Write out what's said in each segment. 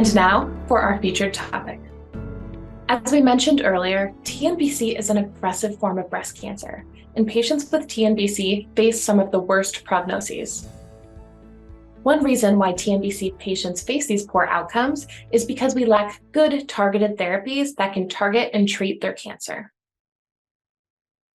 And now for our featured topic. As we mentioned earlier, TNBC is an aggressive form of breast cancer, and patients with TNBC face some of the worst prognoses. One reason why TNBC patients face these poor outcomes is because we lack good targeted therapies that can target and treat their cancer.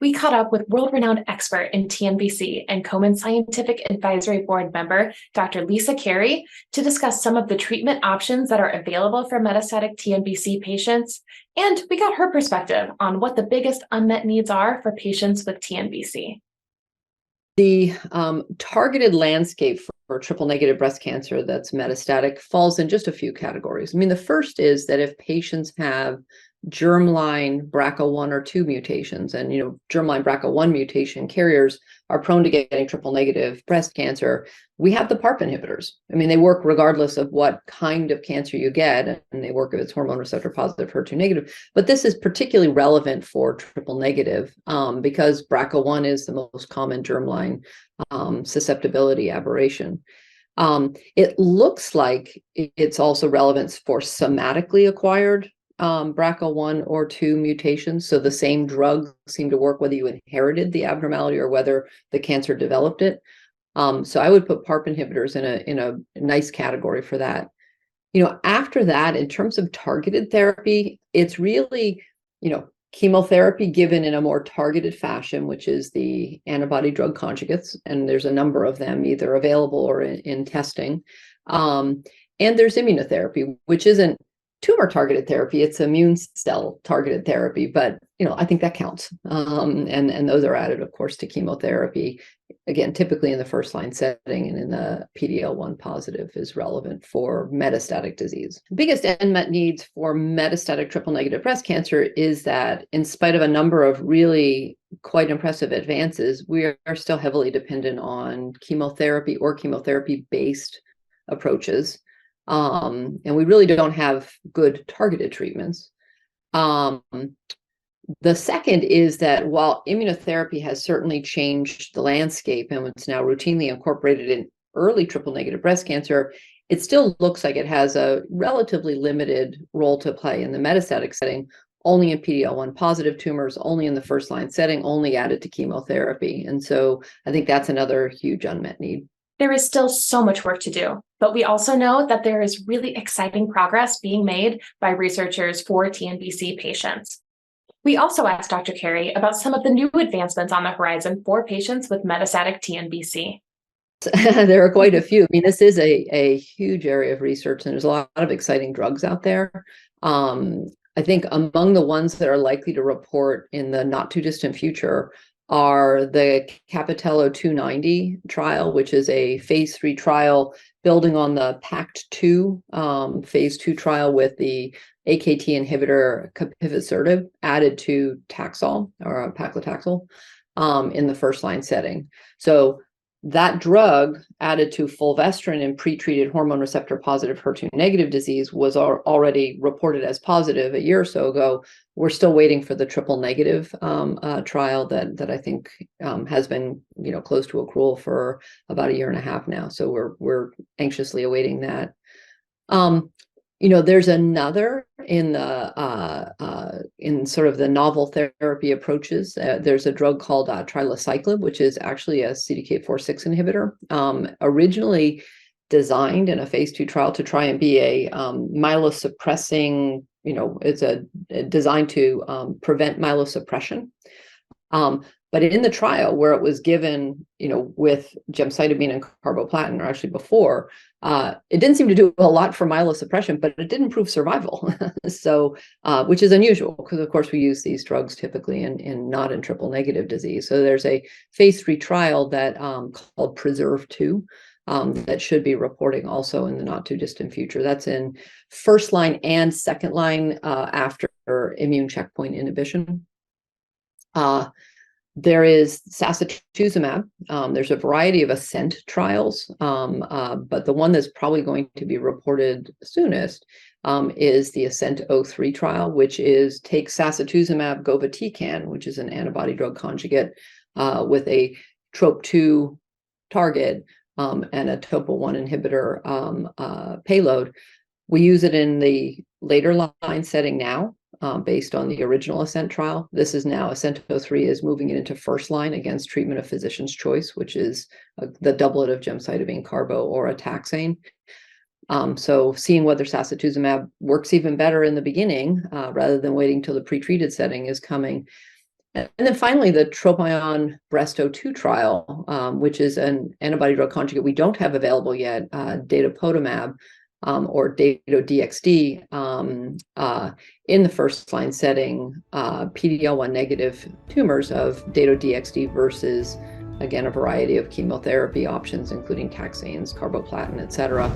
We caught up with world-renowned expert in TNBC and Komen Scientific Advisory Board member, Dr. Lisa Carey, to discuss some of the treatment options that are available for metastatic TNBC patients, and we got her perspective on what the biggest unmet needs are for patients with TNBC. The targeted landscape for triple-negative breast cancer that's metastatic falls in just a few categories. I mean, the first is that if patients have germline BRCA1 or 2 mutations, and germline BRCA1 mutation carriers are prone to getting triple-negative breast cancer, we have the PARP inhibitors. I mean, they work regardless of what kind of cancer you get, and they work if it's hormone receptor positive, HER2 negative. But this is particularly relevant for triple-negative because BRCA1 is the most common germline susceptibility aberration. It looks like it's also relevant for somatically acquired BRCA1 or 2 mutations. So the same drugs seem to work whether you inherited the abnormality or whether the cancer developed it. So I would put PARP inhibitors in a nice category for that. After that, in terms of targeted therapy, it's really, chemotherapy given in a more targeted fashion, which is the antibody drug conjugates. And there's a number of them either available or in testing. And there's immunotherapy, which isn't tumor targeted therapy, it's immune cell targeted therapy, but I think that counts. And those are added, of course, to chemotherapy, again, typically in the first line setting, and in the PD-L1 positive is relevant for metastatic disease. The biggest unmet needs for metastatic triple negative breast cancer is that in spite of a number of really quite impressive advances, we are still heavily dependent on chemotherapy or chemotherapy based approaches. And we really don't have good targeted treatments. The second is that while immunotherapy has certainly changed the landscape and it's now routinely incorporated in early triple-negative breast cancer, it still looks like it has a relatively limited role to play in the metastatic setting, only in PD-L1 positive tumors, only in the first-line setting, only added to chemotherapy. And so I think that's another huge unmet need. There is still so much work to do, but we also know that there is really exciting progress being made by researchers for TNBC patients. We also asked Dr. Carey about some of the new advancements on the horizon for patients with metastatic TNBC. There are quite a few. I mean, this is a huge area of research, and there's a lot of exciting drugs out there. I think among the ones that are likely to report in the not too distant future are the Capitello 290 trial, which is a phase 3 trial building on the PACT2 phase 2 trial with the AKT inhibitor capivasertib added to Taxol or paclitaxel in the first line setting. So that drug added to fulvestrant in pretreated hormone receptor positive HER2 negative disease was already reported as positive a year or so ago. We're still waiting for the triple negative trial that I think has been close to accrual for about a year and a half now. So we're anxiously awaiting that. There's another in the in sort of the novel therapy approaches. There's a drug called trilaciclib, which is actually a CDK4/6 inhibitor, originally designed in a phase 2 trial to try and be a myelosuppressing. It's designed to prevent myelosuppression. But in the trial where it was given, with gemcitabine and carboplatin, or actually before, it didn't seem to do a lot for myelosuppression, but it did improve survival. So, which is unusual because, of course, we use these drugs typically in not in triple negative disease. So there's a phase 3 trial that called Preserve 2 that should be reporting also in the not too distant future. That's in first line and second line after immune checkpoint inhibition. There is sacituzumab. There's a variety of ASCENT trials, but the one that's probably going to be reported soonest is the ASCENT-03 trial, which is take sacituzumab govitecan, which is an antibody drug conjugate with a TROP2 target and a TOPO1 inhibitor payload, We use it in the later line setting now, based on the original ASCENT trial. This is now ASCENT-03 is moving it into first line against treatment of physician's choice, which is the doublet of gemcitabine carbo or a taxane. So seeing whether sacituzumab works even better in the beginning, rather than waiting till the pretreated setting, is coming. And then finally, the Tropion Breast-02 trial, which is an antibody drug conjugate we don't have available yet, datopotamab, or Dato-DXd, in the first line setting, PD-L1 negative tumors of Dato-DXd versus, again, a variety of chemotherapy options, including taxanes, carboplatin, et cetera.